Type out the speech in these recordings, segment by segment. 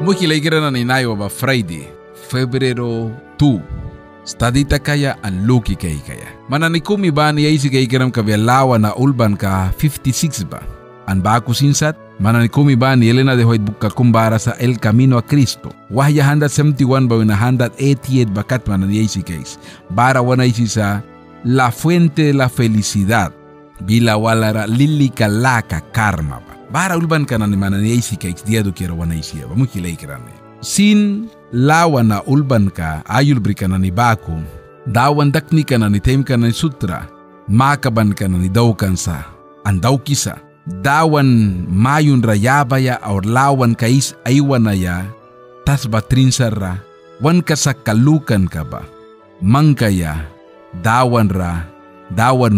Mukilaigira na ninayo ba Friday, Febrero 2. Stadita kaya ang luki kaya. Mananikumi ba niya isi kaikiram kabialawa na ulban ka 56 ba? Ang bago sinsat, mananikumi ba ni Elena de Hoyt buka kumbara sa El Camino a Cristo. Wahya 171 ba na 188 bakat manan niya isi case. Bara wana isi sa La Fuente de la Felicidad. Bila walara lili kalaka karma ba. Bara ulban ka na ni manan niya isi case dia do kira wana isi ba. Mukilay kirane. Sin lawa na ulban ka ayul brika na ni baku. Dawan dakni ka na ni tem ka na ni sutra. Makaban ka na ni daukan sa. Andaw kisa. Dawan mayun rayabaya or lawan kais aywanaya tas batrinsara wan kasakalukan ka ba mangkaya dawan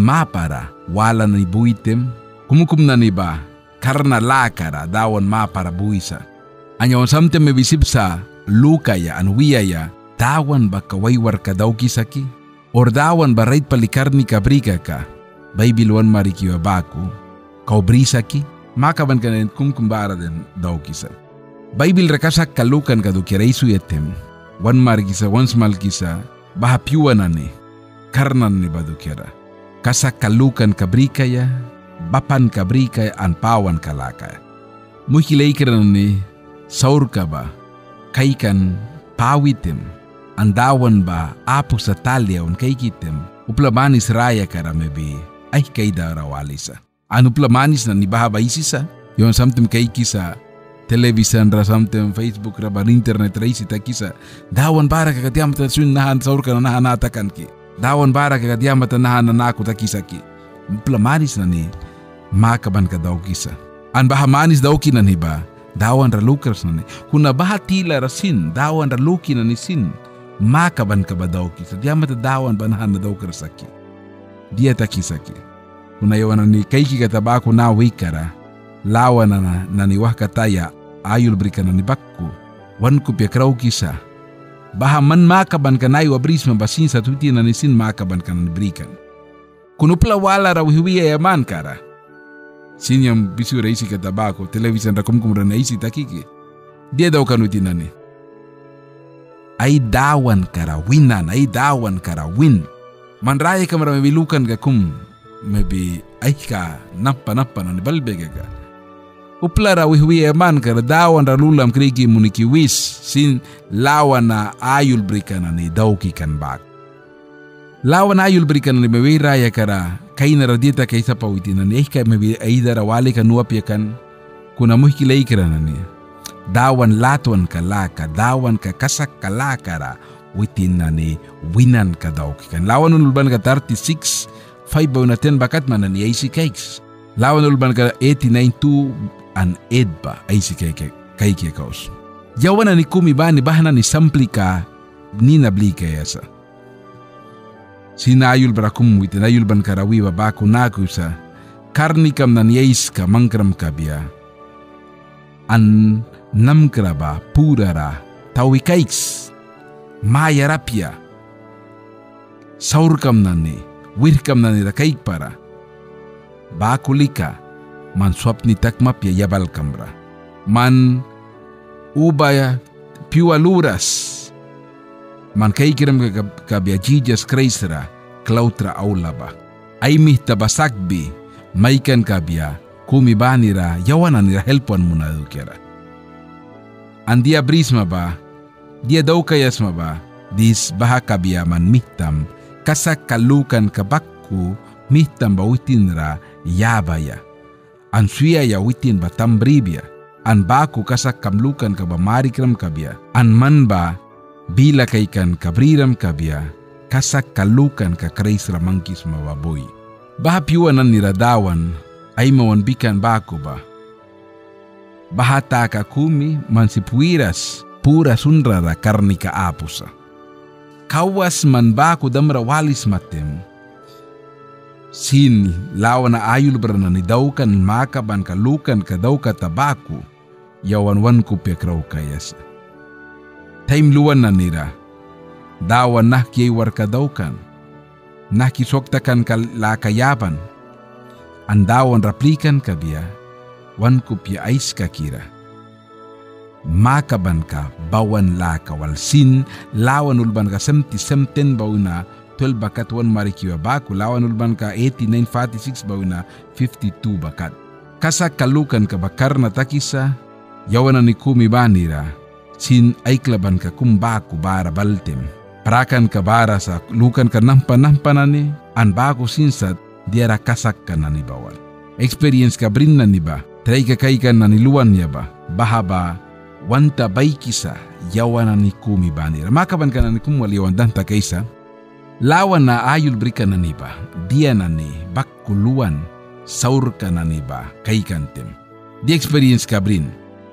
mapara wala na ni buitem kumukum na ni ba karna lakara dawan mapara buisa anyawan samtem me bisip sa lukaya anwiyaya dawan ba kawaywar ka daw kisaki or dawan ba right palikar ni kabrika ka baybilwan marikiwa baku kau brisaki, makaban ka na kumkumbara din daw kisa. Bible rakasak kalukan ka do kira isu yetem, wan mar kisa, wan smal kisa, bahapiwan na ni, karnan ni ba do kira. Kasak kalukan kabrikaya, bapan kabrikaya, anpawan kalakaya. Muhilay kira ni, saur ka ba, kaikan pawitem, andawan ba, apo sa talyawan kaikitem, uplamanis raya kara mebi, ay kay darawalisa. Ano plamanis na ni bahaba isisa? Yung samtem kay kisa television ra samtem Facebook ra ba internet ra isita kisa. Dawan para kakatiam ta sun nahan saur ka nahan atakan ki. Dawan para kakatiam ta nahan na ako ta kisa ki. Plamanis na ni makaban ka daw kisa. An bahamanis daw ki na ni ba? Dawan ra lukers na ni. Kuna bahatila ra sin, dawan ra luki na ni sin. Makaban ka ba daw kisa? Diam ta dawan ba nahan na daw kersaki. Dia ta kisa ki. Kuna yawan ni kaiki katabako na wikara, lawa na niwah kataya, ayul brika na ni bakku, wan kupya kraw kisa. Baha man makaban ka na iwabris mabasin sa tuti na nisin makaban ka na ni brikan. Kunupla wala raw hiwiya yaman kara. Sinyam bisu raisi katabako, television ra kumkumra na isi takiki. Dia daw kanuti na ni. Ay dawan kara winan, ay dawan kara win. Manraya ka maramilukan ka maybe ay ka nappa na ni balbega ka. Uplara wihwi eman ka dawan ralulam kriki muniki wis sin lawan na ayul brika na ni dawki kan bak. Lawan ayul brika na ni maybe raya kara kay naradita kay sa pawiti na ni ka maybe ay darawali ka nuapya kan kuna muhikilay kira na ni. Dawan latuan ka laka, dawan ka kasak kalakara witin na ni winan ka dawki kan. Lawan unulban ka 36 5 na 10 bakat man ni AC Cakes. Lawan ulban ka 89 an ed ba AC Cake kaos. Yawan na ni kumi ba ni bahana ni sampli ka ni nabli kaya sa. Sinayul barakum wit nayul ban karawi ba baku naku sa karnikam na niyais ka mangkram kabia. An namkra ba purara tawi cakes. Mayarapya. Saurkam na ni wirkam na nila kaig para. Bakulika, man swap ni takmapya yabal kamra. Man ubaya piwaluras. Man kaikiram kabya jijas kreisra, klautra aulaba. Ay mihta basakbi, maikan kabya, kumibanira, yawanan nila helpuan muna dukera. Andia brisma ba, dia daw kayasma ba, dis baha kabya man mihtam, kasak kalukan kabakku mihtam ba witin ra yabaya. An suya ya witin ba tambribya. An baku kasak kamlukan ka ba marikram kabya. An man ba bila kaikan kabriram kabya. Kasak kalukan ka kreis ramangkis mawaboy. Baha piwanan niradawan ay mawanbikan baku ba. Bahata ka kumi mansipuiras pura sunrara karnika apusa. Kawas man baku damra walis matem. Sin lawan na ayul berana ni daukan makaban kalukan ka daw ka tabaku. Yawan ko pekraw kayas. Time luwan na nira. Dawan nah kiywar ka daukan. Nah kisoktakan ka lakayaban. Andawan raplikan ka biya. Wan ko pia ais ka kira. makaban ka bawan la kawalsin lawan ulban ka semten bauna 12 bakat 1 marikiwa baku lawan ulban ka 8946 bauna 52 bakat. Kasak kalukan ka bakar na takisa yawana ni kumi banira sin aiklaban ka kumbaku bara baltem. Parakan ka bara sa lukan ka nampanani an baku sinsat diara kasak ka na ni bawan. Experience ka brin na ni ba try ka kaikan na niluan niya ba bahaba wanta baikisa yawana ni kumi banira. Makaban ka na ni kumwaliwan danta kaisa lawan na ayul brika na ni ba dia na ni bakuluan saur ka na ni ba kaikantem. Di experience ka brin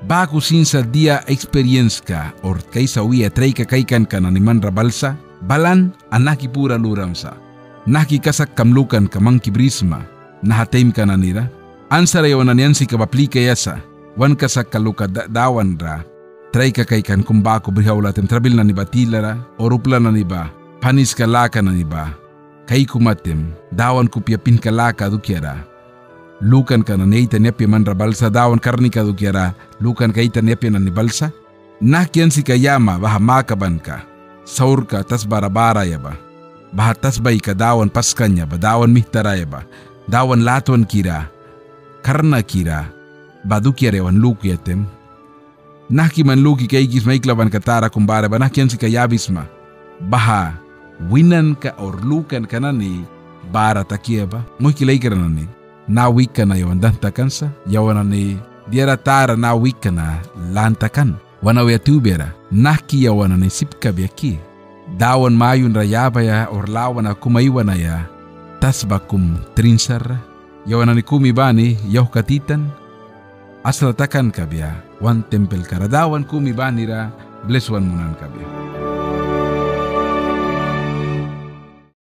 baku sinsa dia experience ka or kaisa uya try ka kaikan ka na ni manra balsa balan anaki pura luram sa naki kasak kamlukan kamang kibrisma nahatim ka na nira ansara yawan na niyansi ka baplika yasa wan kasak kaluka dawan ra try ka kaikan kumbaku brihawlatem trabil na ni ba tilara or upla na ni ba panis kalaka na ni ba kay kumatem dawan kupyapin kalaka dukyara lukan ka na neita nepya manra balsa dawan karni ka dukyara lukan kaita nepya na ni balsa nakyan si kayama baha makaban ka saur ka tas barabara ya ba baha tas bay ka dawan paskanya ba dawan mihtara ya ba dawan latuan kira karna kira ba dukyara yawan lukyatem naki man luki kaigis maiklaban katara kumbara ba nakyan si kayabis ma baha winan ka or lukan ka na ni bara takia ba mo kilay ka na ni nawik ka na yawan dantakan sa yawan na ni diara tara nawik ka na lantakan wanaw ya tubera naki yawan na ni sipka biaki dawan mayun rayaba ya or lawan na kumaywan na ya tas bakum trinsar yawan na ni kumibani yaw katitan aslatakan ka biya wan tempel karadawan kumibani ra bless wan munan ka biya.